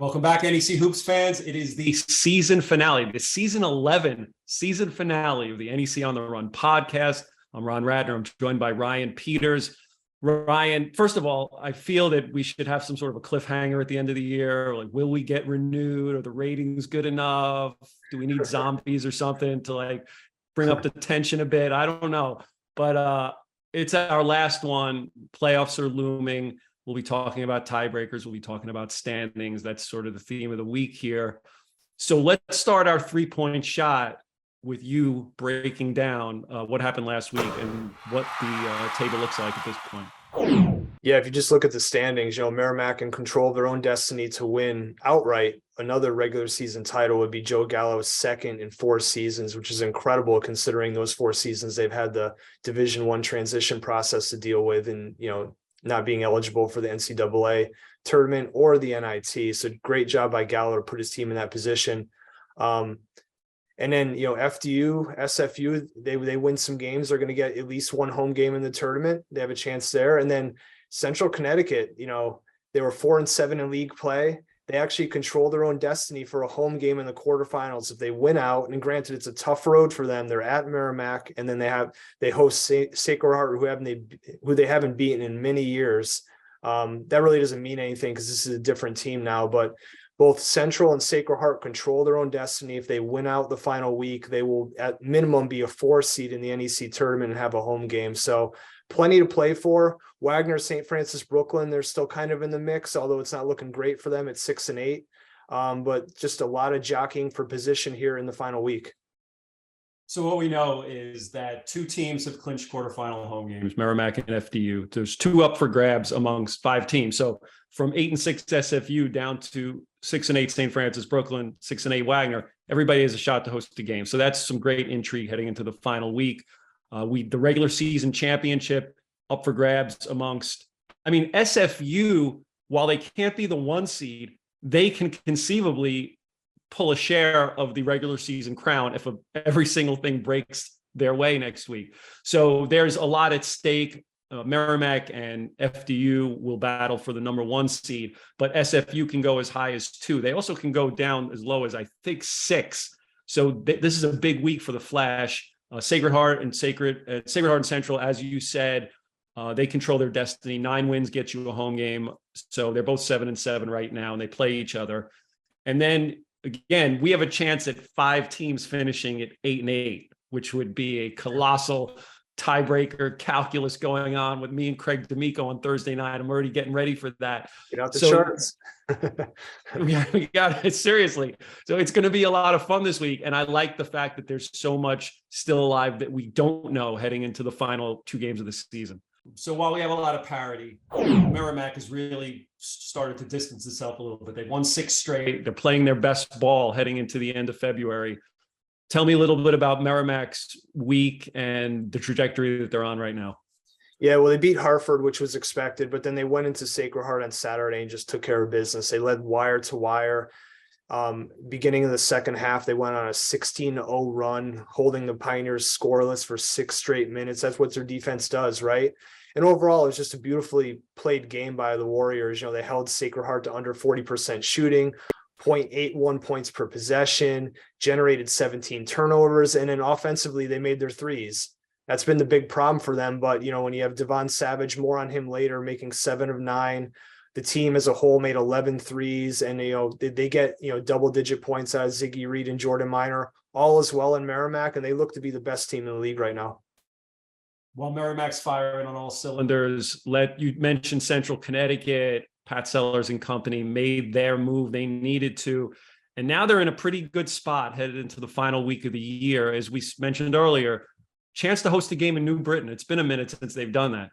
Welcome back, NEC Hoops fans. It is the season finale, the season 11 season finale of the NEC on the Run podcast. I'm Ron Radner. I'm joined by Ryan Peters. Ryan, first of all, I feel that we should have some sort of a cliffhanger at the end of the year. Like, will we get renewed? Are the ratings good enough? Do we need zombies or something to bring up the tension a bit? I don't know. But it's our last one. Playoffs are looming. We'll be talking about tiebreakers. We'll be talking about standings. That's sort of the theme of the week here. So let's start our three-point shot with you breaking down what happened last week and what the table looks like at this point. Yeah, if you just look at the standings, Merrimack in control of their own destiny to win outright another regular season title would be Joe Gallo's second in 4 seasons, which is incredible considering those 4 seasons they've had the Division I transition process to deal with and, not being eligible for the NCAA tournament or the NIT. So great job by Gallo to put his team in that position. And then, FDU, SFU, they win some games. They're going to get at least one home game in the tournament. They have a chance there. And then Central Connecticut, they were 4-7 in league play. They actually control their own destiny for a home game in the quarterfinals. If they win out, and granted, it's a tough road for them. They're at Merrimack, and then they host Sacred Heart, who they haven't beaten in many years. That really doesn't mean anything because this is a different team now. But both Central and Sacred Heart control their own destiny. If they win out the final week, they will at minimum be a 4 seed in the NEC tournament and have a home game. So plenty to play for. Wagner, St. Francis, Brooklyn, they're still kind of in the mix, although it's not looking great for them at 6 and 8. But just a lot of jockeying for position here in the final week. So what we know is that 2 teams have clinched quarterfinal home games, Merrimack and FDU. There's 2 up for grabs amongst 5 teams. So from 8-6 SFU down to 6-8 St. Francis, Brooklyn, 6-8 Wagner, everybody has a shot to host a game. So that's some great intrigue heading into the final week. The regular season championship up for grabs amongst, SFU, while they can't be the 1 seed, they can conceivably pull a share of the regular season crown if every single thing breaks their way next week. So there's a lot at stake. Merrimack and FDU will battle for the number 1 seed, but SFU can go as high as 2. They also can go down as low as, I think, 6. So this is a big week for the Flash. Sacred Heart and Central, as you said, they control their destiny. 9 wins get you a home game. So they're both 7-7 right now, and they play each other. And then again, we have a chance at 5 teams finishing at 8-8, which would be a colossal tiebreaker calculus going on with me and Craig D'Amico on Thursday night. I'm already getting ready for that. Get out the charts. we got it, seriously. So it's going to be a lot of fun this week. And I like the fact that there's so much still alive that we don't know heading into the final 2 games of the season. So while we have a lot of parity, Merrimack has really started to distance itself a little bit. They've won 6 straight. They're playing their best ball heading into the end of February. Tell me a little bit about Merrimack's week and the trajectory that they're on right now. Yeah, well, they beat Hartford, which was expected, but then they went into Sacred Heart on Saturday and just took care of business. They led wire to wire. Beginning of the second half, they went on a 16-0 run, holding the Pioneers scoreless for 6 straight minutes. That's what their defense does, right? And overall, it was just a beautifully played game by the Warriors. They held Sacred Heart to under 40% shooting, 0.81 points per possession, generated 17 turnovers, and then offensively, they made their threes. That's been the big problem for them. But, when you have Devon Savage, more on him later, making 7 of 9, the team as a whole made 11 threes, and, they get, double-digit points out of Ziggy Reed and Jordan Minor, all as well in Merrimack, and they look to be the best team in the league right now. While Merrimack's firing on all cylinders, you mentioned Central Connecticut, Pat Sellers and company made their move they needed to, and now they're in a pretty good spot headed into the final week of the year. As we mentioned earlier, chance to host a game in New Britain. It's been a minute since they've done that.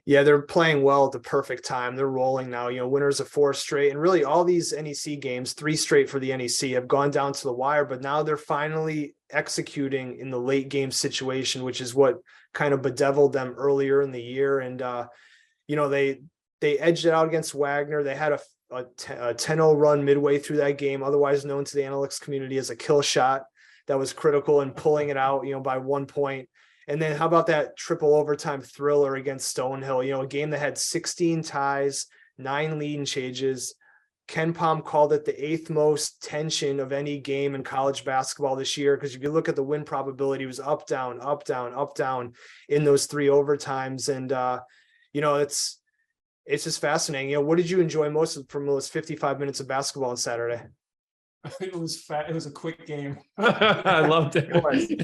Yeah, they're playing well at the perfect time. They're rolling now, winners of 4 straight. And really all these NEC games, 3 straight for the NEC, have gone down to the wire, but now they're finally executing in the late game situation, which is what kind of bedeviled them earlier in the year. And, they edged it out against Wagner. They had a 10-0 run midway through that game, otherwise known to the analytics community as a kill shot that was critical in pulling it out, by 1 point. And then how about that triple overtime thriller against Stonehill, a game that had 16 ties, 9 lead changes, Ken Pom called it the eighth most tension of any game in college basketball this year. Because if you look at the win probability, it was up, down, up, down, up, down in those 3 overtimes. And, it's just fascinating. What did you enjoy most from those 55 minutes of basketball on Saturday? It was it was a quick game. I loved it.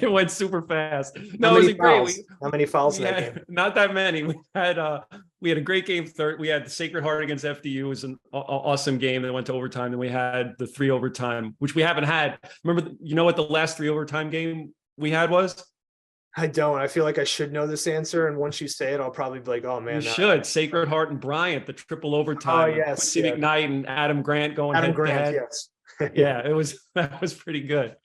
It went super fast. No, it was great. How many fouls in that game? Not that many. We had a great game. We had the Sacred Heart against FDU. It was an awesome game that went to overtime. Then we had the 3 overtime, which we haven't had. Remember, what the last 3 overtime game we had was? I don't. I feel like I should know this answer, and once you say it, I'll probably be like, "Oh man!" You should. Sacred Heart and Bryant, the triple overtime. Oh yes, Quincy McKnight and Adam Grant going Adam head Grant, to head. yes. Yeah, that was pretty good.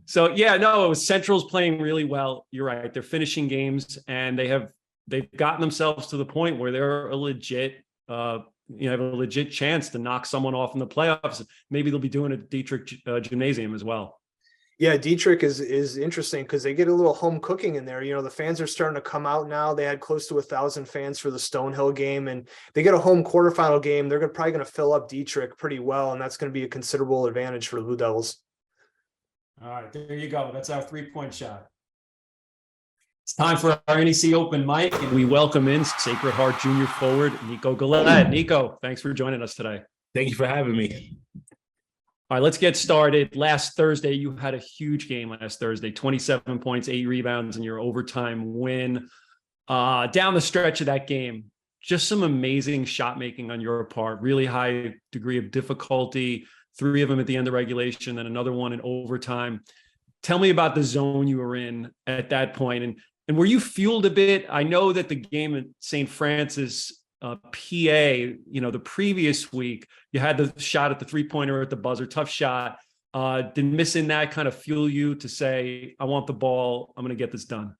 So yeah, no, it was Central's playing really well. You're right. They're finishing games, and they've gotten themselves to the point where they're a legit, have a legit chance to knock someone off in the playoffs. Maybe they'll be doing it at Dietrich Gymnasium as well. Yeah, Dietrich is interesting because they get a little home cooking in there. The fans are starting to come out now. They had close to 1,000 fans for the Stonehill game, and they get a home quarterfinal game. They're probably going to fill up Dietrich pretty well, and that's going to be a considerable advantage for the Blue Devils. All right, there you go. That's our 3-point shot. It's time for our NEC Open mic, and we welcome in Sacred Heart Junior forward Nico Galette. Nico, thanks for joining us today. Thank you for having me. All right, let's get started. Last Thursday, you had a huge game last Thursday, 27 points, 8 rebounds in your overtime win. Down the stretch of that game, just some amazing shot making on your part, really high degree of difficulty, 3 of them at the end of regulation, then another one in overtime. Tell me about the zone you were in at that point. And were you fueled a bit? I know that the game at St. Francis PA, the previous week, you had the shot at the 3-pointer at the buzzer, tough shot. Did missing that kind of fuel you to say, I want the ball, I'm going to get this done?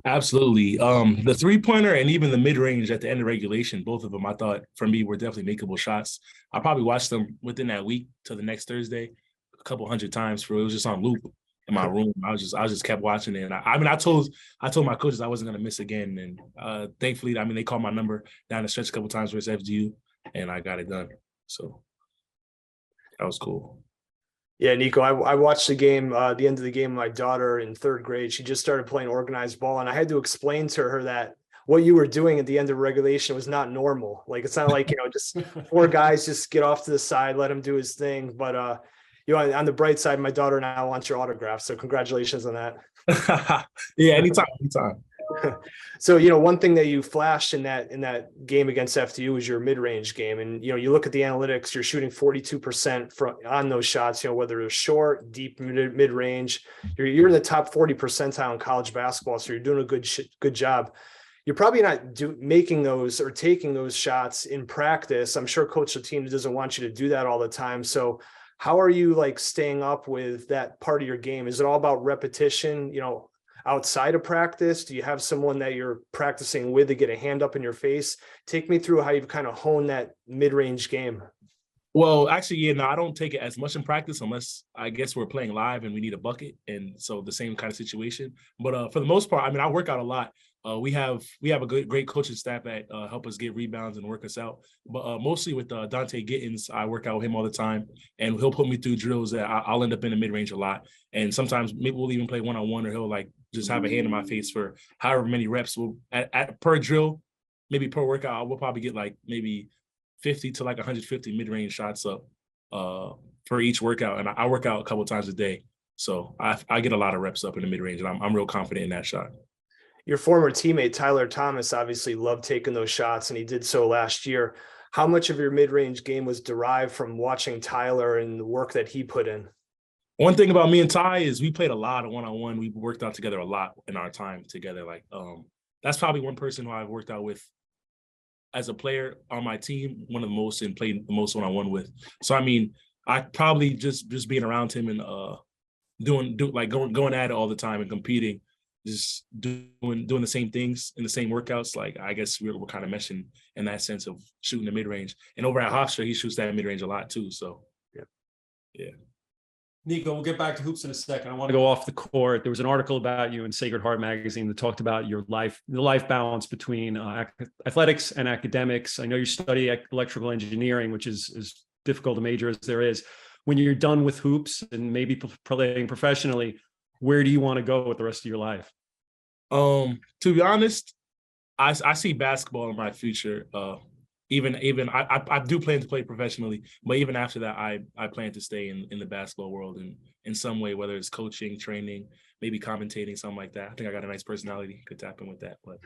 Absolutely. The 3-pointer and even the mid-range at the end of regulation, both of them, I thought for me were definitely makeable shots. I probably watched them within that week to the next Thursday a couple hundred times. It was just on loop in my room. I just kept watching it. And I told my coaches I wasn't going to miss again. And thankfully, they called my number down the stretch a couple times versus FGU, and I got it done. So that was cool. Yeah, Nico, I watched the game, the end of the game, my daughter in 3rd grade, she just started playing organized ball, and I had to explain to her that what you were doing at the end of regulation was not normal. Like, it's not like, just 4 guys just get off to the side, let him do his thing. But, on the bright side, my daughter now wants your autograph. So congratulations on that. Yeah, anytime. So, one thing that you flashed in that game against FDU was your mid-range game. And, you look at the analytics, you're shooting 42% on those shots, whether they're short, deep, mid-range, you're in the top 40 percentile in college basketball. So you're doing a good job. You're probably not making those or taking those shots in practice. I'm sure Coach Latino doesn't want you to do that all the time. So how are you staying up with that part of your game? Is it all about repetition, outside of practice? Do you have someone that you're practicing with to get a hand up in your face? Take me through how you've kind of honed that mid-range game. Well, actually, I don't take it as much in practice unless I guess we're playing live and we need a bucket. And so the same kind of situation. But for the most part, I work out a lot. We have a great coaching staff that help us get rebounds and work us out. But mostly with Dante Gittins, I work out with him all the time, and he'll put me through drills that I'll end up in the mid-range a lot. And sometimes maybe we'll even play one-on-one, or he'll just have a hand in my face for however many reps. We'll at per drill, maybe per workout, we'll probably get maybe 50 to 150 mid-range shots up for each workout. And I work out a couple times a day. So I get a lot of reps up in the mid-range, and I'm real confident in that shot. Your former teammate, Tyler Thomas, obviously loved taking those shots, and he did so last year. How much of your mid-range game was derived from watching Tyler and the work that he put in? One thing about me and Ty is we played a lot of one-on-one. We worked out together a lot in our time together. That's probably one person who I've worked out with as a player on my team, one of the most, and played the most one-on-one with. So, I probably just being around him and going at it all the time and competing, just doing the same things in the same workouts. I guess we're kind of meshing in that sense of shooting the mid-range. And over at Hofstra, he shoots that mid-range a lot too. So, yeah. Nico, we'll get back to hoops in a second. I want to go off the court. There was an article about you in Sacred Heart magazine that talked about your the life balance between athletics and academics. I know you study electrical engineering, which is difficult a major as there is. When you're done with hoops and maybe playing professionally, where do you want to go with the rest of your life? To be honest, I see basketball in my future. Even I do plan to play professionally, but even after that, I plan to stay in the basketball world in some way, whether it's coaching, training, maybe commentating, something like that. I think I got a nice personality, could tap in with that. But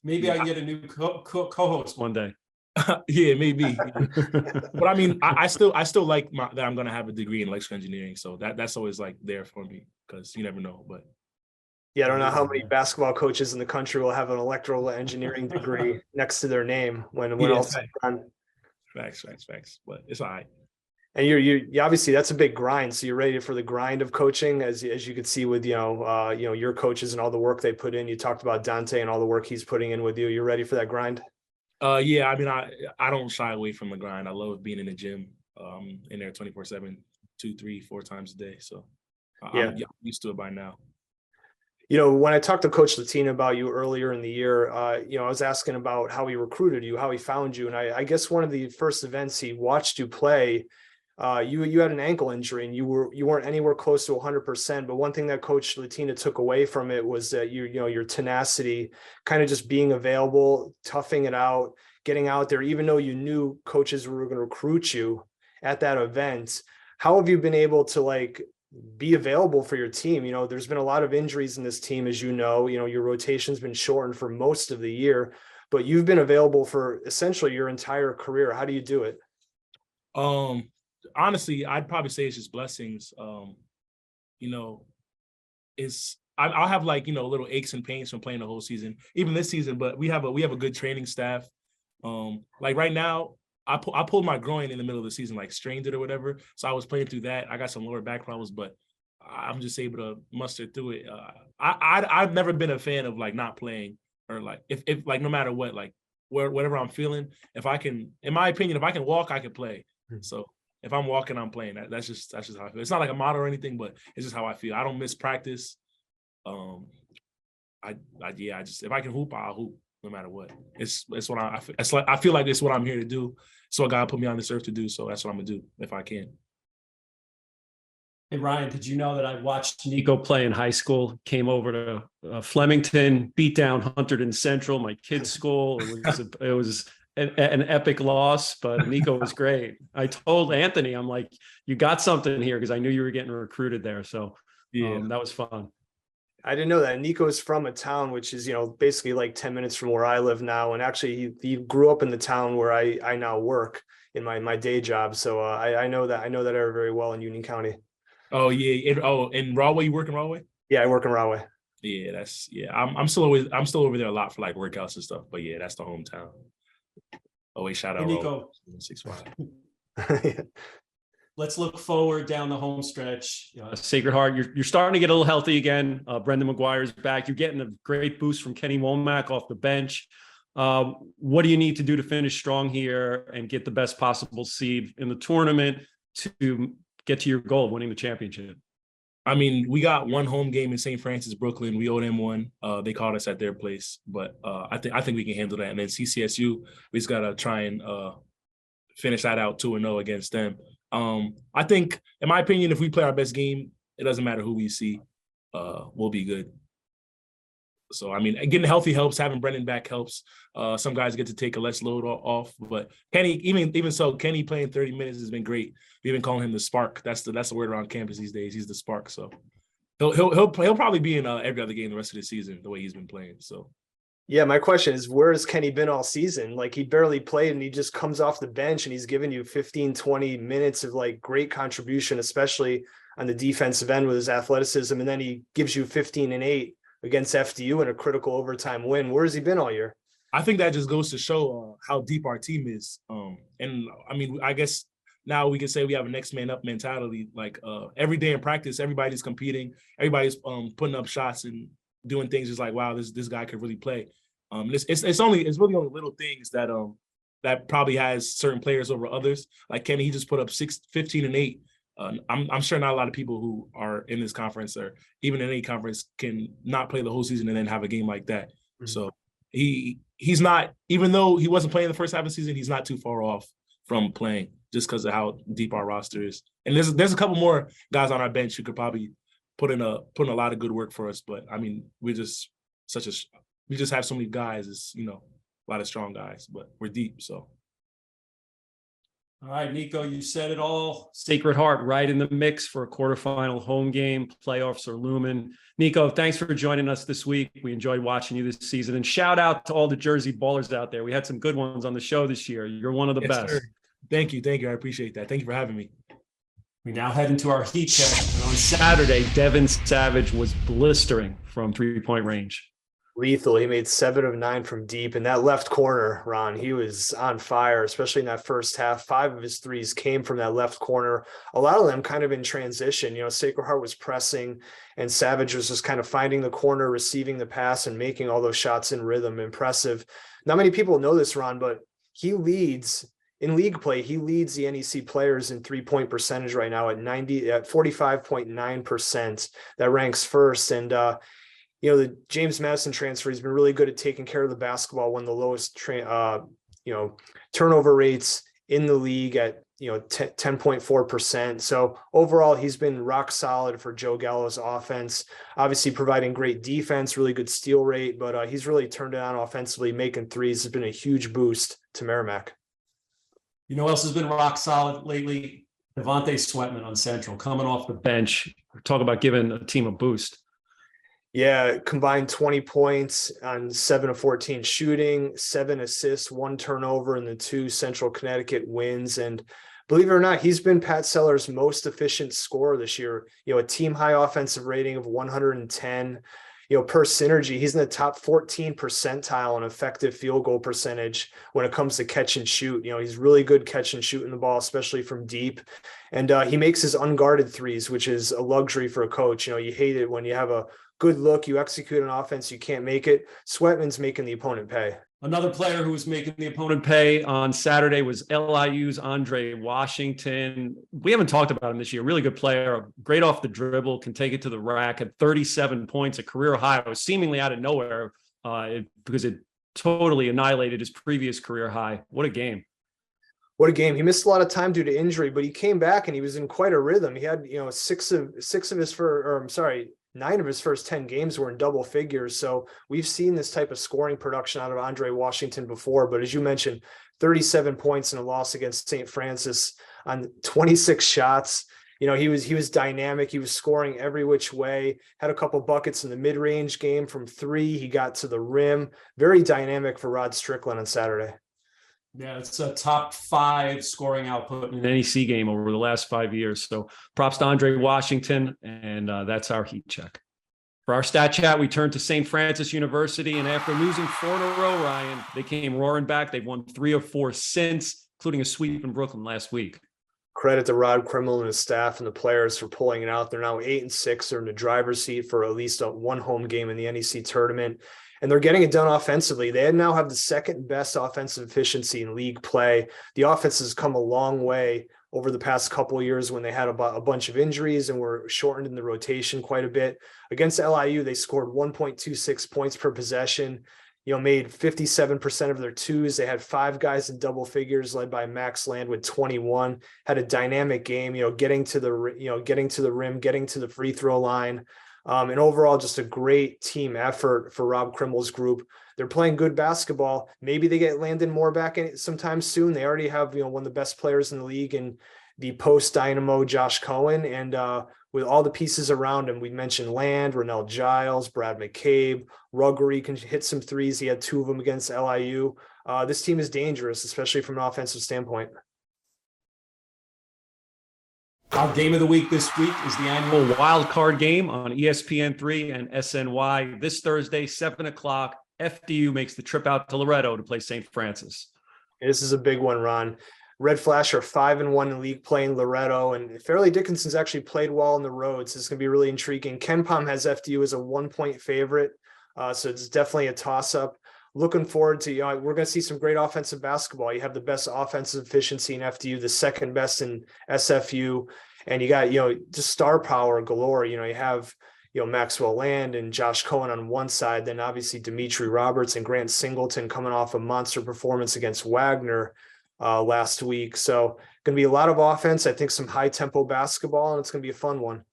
maybe I can get a new co-host one day. Yeah, maybe. But I mean, I still like that I'm gonna have a degree in electrical engineering, so that's always like there for me because you never know. But yeah, I don't know how many basketball coaches in the country will have an electrical engineering degree next to their name when all said and done. Facts. But it's all right. And you obviously that's a big grind. So you're ready for the grind of coaching, as you could see with your coaches and all the work they put in. You talked about Dante and all the work he's putting in with you. You're ready for that grind? Yeah, I mean, I don't shy away from the grind. I love being in the gym, in there 24/7, 2, 3, 4 times a day. So I'm used to it by now. When I talked to Coach Latina about you earlier in the year, I was asking about how he recruited you, how he found you. And I guess one of the first events he watched you play, you had an ankle injury and you weren't anywhere close to 100%. But one thing that Coach Latina took away from it was that your tenacity, kind of just being available, toughing it out, getting out there, even though you knew coaches were going to recruit you at that event. How have you been able to be available for your team? There's been a lot of injuries in this team, as your rotation's been shortened for most of the year, but you've been available for essentially your entire career. How do you do it? Honestly, I'd probably say it's just blessings. I'll have little aches and pains from playing the whole season, even this season, but we have a good training staff. Right now, I pulled my groin in the middle of the season, strained it or whatever. So I was playing through that. I got some lower back problems, but I'm just able to muster through it. I've never been a fan of not playing or if no matter what, whatever I'm feeling, if I can, in my opinion, if I can walk, I can play. So if I'm walking, I'm playing. That's just how I feel. It's not like a motto or anything, but it's just how I feel. I don't miss practice. If I can hoop, I'll hoop. No matter what, it's what I feel like it's what I'm here to do. So God put me on this earth to do. So that's what I'm gonna do if I can. Hey Ryan, did you know that I watched Nico play in high school? Came over to Flemington, beat down Hunterdon Central, my kid's school. It was an epic loss, but Nico was great. I told Anthony, I'm like, you got something here because I knew you were getting recruited there. So that was fun. I didn't know that. Nico is from a town which is, basically 10 minutes from where I live now. And actually he grew up in the town where I now work in my day job. So I know that area very well in Union County. Oh yeah. In Rahway, you work in Rahway? Yeah, I work in Rahway. Yeah, I'm still over there a lot for workouts and stuff. But yeah, that's the hometown. Always shout out hey, Nico. 6'5". Let's look forward down the home stretch. Sacred Heart, you're starting to get a little healthy again. Brendan McGuire's back. You're getting a great boost from Kenny Womack off the bench. What do you need to do to finish strong here and get the best possible seed in the tournament to get to your goal of winning the championship? I mean, we got one home game in St. Francis, Brooklyn. We owed them one. They called us at their place, but I think we can handle that. And then CCSU, we just gotta try and finish that out 2-0 against them. I think, in my opinion, if we play our best game, it doesn't matter who we see, we'll be good. So, I mean, getting healthy helps. Having Brendan back helps. Some guys get to take a less load off, but Kenny, even so, Kenny playing 30 minutes has been great. We've been calling him the spark. That's the word around campus these days. He's the spark. So he'll probably be in every other game the rest of the season the way he's been playing. So. Yeah, my question is, where has Kenny been all season? He barely played and he just comes off the bench and he's giving you 15, 20 minutes of great contribution, especially on the defensive end with his athleticism. And then he gives you 15 and 8 against FDU in a critical overtime win. Where has he been all year? I think that just goes to show how deep our team is. And I mean, I guess now we can say we have a next man up mentality. Every day in practice, everybody's competing. Everybody's putting up shots and doing things just wow, this guy could really play. It's really only little things that probably has certain players over others. Like Kenny, he just put up 15 and 8. I'm sure not a lot of people who are in this conference or even in any conference can not play the whole season and then have a game like that. Mm-hmm. So he's not, even though he wasn't playing the first half of the season, he's not too far off from playing. just because of how deep our roster is. And there's a couple more guys on our bench who could probably put in a lot of good work for us. But I mean, we just have so many guys. It's, you know, a lot of strong guys, but we're deep. So. All right, Nico, you said it all. Sacred Heart right in the mix for a quarterfinal home game. Playoffs are looming. Nico, thanks for joining us this week. We enjoyed watching you this season. And shout out to all the Jersey ballers out there. We had some good ones on the show this year. You're one of the best. Sir. Thank you. I appreciate that. Thank you for having me. We now head into our heat check. And on Saturday, Devin Savage was blistering from three-point range. Lethal. He made 7 of 9 from deep. And that left corner, Ron, he was on fire, especially in that first half. 5 of his threes came from that left corner. A lot of them kind of in transition. You know, Sacred Heart was pressing and Savage was just kind of finding the corner, receiving the pass, and making all those shots in rhythm. Impressive. Not many people know this, Ron, but he leads in league play. He leads the NEC players in 3-point percentage right now at 45.9%. That ranks first. And, you know, the James Madison transfer, he's been really good at taking care of the basketball, one of the lowest, turnover rates in the league at, 10.4%. So overall, he's been rock solid for Joe Gallo's offense, obviously providing great defense, really good steal rate, but he's really turned it on offensively, making threes has been a huge boost to Merrimack. You know who else has been rock solid lately? Devontae Sweatman on Central, coming off the bench. Talk about giving a team a boost. Yeah, combined 20 points on 7 of 14 shooting, 7 assists, 1 turnover in the 2 Central Connecticut wins. And believe it or not, he's been Pat Seller's most efficient scorer this year. A team high offensive rating of 110. Per synergy, he's in the top 14 percentile in effective field goal percentage when it comes to catch and shoot. He's really good catch and shooting the ball, especially from deep. And he makes his unguarded threes, which is a luxury for a coach. You hate it when you have a good look, you execute an offense, you can't make it. Sweatman's making the opponent pay. Another player who was making the opponent pay on Saturday was LIU's Andre Washington. We haven't talked about him this year. Really good player, great off the dribble, can take it to the rack, had 37 points, a career high. It was seemingly out of nowhere because it totally annihilated his previous career high. What a game. What a game. He missed a lot of time due to injury, but he came back and he was in quite a rhythm. He had, 9 of his first 10 games were in double figures. So we've seen this type of scoring production out of Andre Washington before. But as you mentioned, 37 points in a loss against St. Francis on 26 shots. He was dynamic. He was scoring every which way, had a couple buckets in the mid-range game from 3. He got to the rim. Very dynamic for Rod Strickland on Saturday. Yeah, it's a top 5 scoring output in an NEC game over the last 5 years. So props to Andre Washington, and that's our heat check. For our stat chat, we turned to St. Francis University, and after losing 4 in a row, Ryan, they came roaring back. They've won 3 of 4 since, including a sweep in Brooklyn last week. Credit to Rod Krimmel and his staff and the players for pulling it out. They're now 8-6. They're in the driver's seat for at least one home game in the NEC tournament. And they're getting it done offensively. They now have the second best offensive efficiency in league play. The offense has come a long way over the past couple of years when they had a bunch of injuries and were shortened in the rotation quite a bit. Against LIU, they scored 1.26 points per possession, made 57% of their twos. They had 5 guys in double figures led by Max Land with 21, had a dynamic game, getting to the rim, getting to the free throw line. And overall, just a great team effort for Rob Krimmel's group. They're playing good basketball. Maybe they get Landon Moore back in sometime soon. They already have, one of the best players in the league in the post-Dynamo Josh Cohen. And with all the pieces around him, we mentioned Land, Ronell Giles, Brad McCabe, Ruggery can hit some threes. He had 2 of them against LIU. This team is dangerous, especially from an offensive standpoint. Our game of the week this week is the annual wild card game on ESPN3 and SNY. This Thursday, 7 o'clock, FDU makes the trip out to Loretto to play St. Francis. This is a big one, Ron. Red Flash are 5-1 in league play in Loretto, and Fairleigh Dickinson's actually played well on the road, so it's going to be really intriguing. KenPom has FDU as a 1-point favorite, so it's definitely a toss-up. Looking forward to, we're going to see some great offensive basketball. You have the best offensive efficiency in FDU, the second best in SFU, and you got, just star power galore. You have, Maxwell Land and Josh Cohen on one side, then obviously Dimitri Roberts and Grant Singleton coming off a monster performance against Wagner. last week. So going to be a lot of offense. I think some high tempo basketball, and it's going to be a fun one.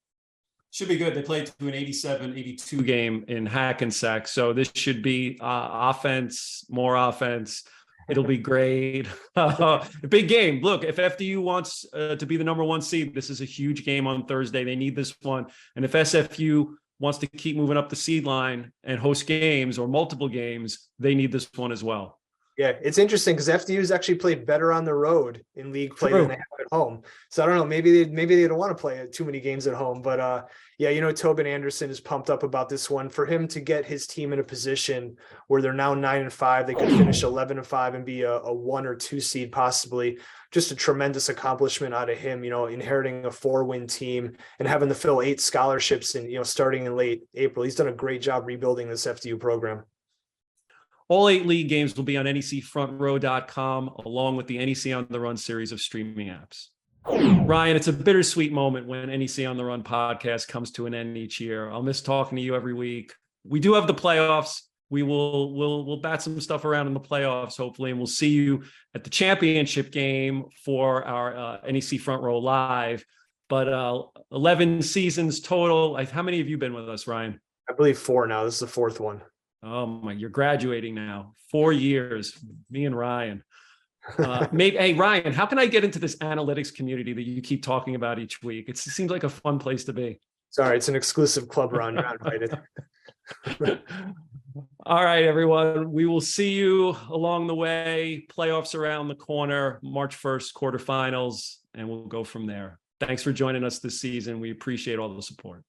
Should be good. They played to an 87-82 game in Hackensack. So this should be offense, more offense. It'll be great. A big game. Look, if FDU wants to be the number 1 seed, this is a huge game on Thursday. They need this one. And if SFU wants to keep moving up the seed line and host games or multiple games, they need this one as well. Yeah, it's interesting because FDU's actually played better on the road in league play than they have at home. So I don't know, maybe they don't want to play too many games at home. But yeah, Tobin Anderson is pumped up about this one. For him to get his team in a position where they're now 9-5, they could finish 11-5 and be a 1 or 2 seed possibly. Just a tremendous accomplishment out of him, inheriting a 4-win team and having to fill 8 scholarships and, starting in late April. He's done a great job rebuilding this FDU program. All 8 league games will be on necfrontrow.com, along with the NEC on the Run series of streaming apps. Ryan, it's a bittersweet moment when NEC on the Run podcast comes to an end each year. I'll miss talking to you every week. We do have the playoffs. We'll bat some stuff around in the playoffs, hopefully, and we'll see you at the championship game for our NEC Front Row Live. But 11 seasons total. How many have you been with us, Ryan? I believe 4 now. This is the 4th one. Oh my, you're graduating now. 4 years, me and Ryan. Maybe, hey, Ryan, how can I get into this analytics community that you keep talking about each week? It seems like a fun place to be. Sorry, it's an exclusive club run. You're not invited. All right, everyone. We will see you along the way. Playoffs around the corner, March 1st, quarterfinals, and we'll go from there. Thanks for joining us this season. We appreciate all the support.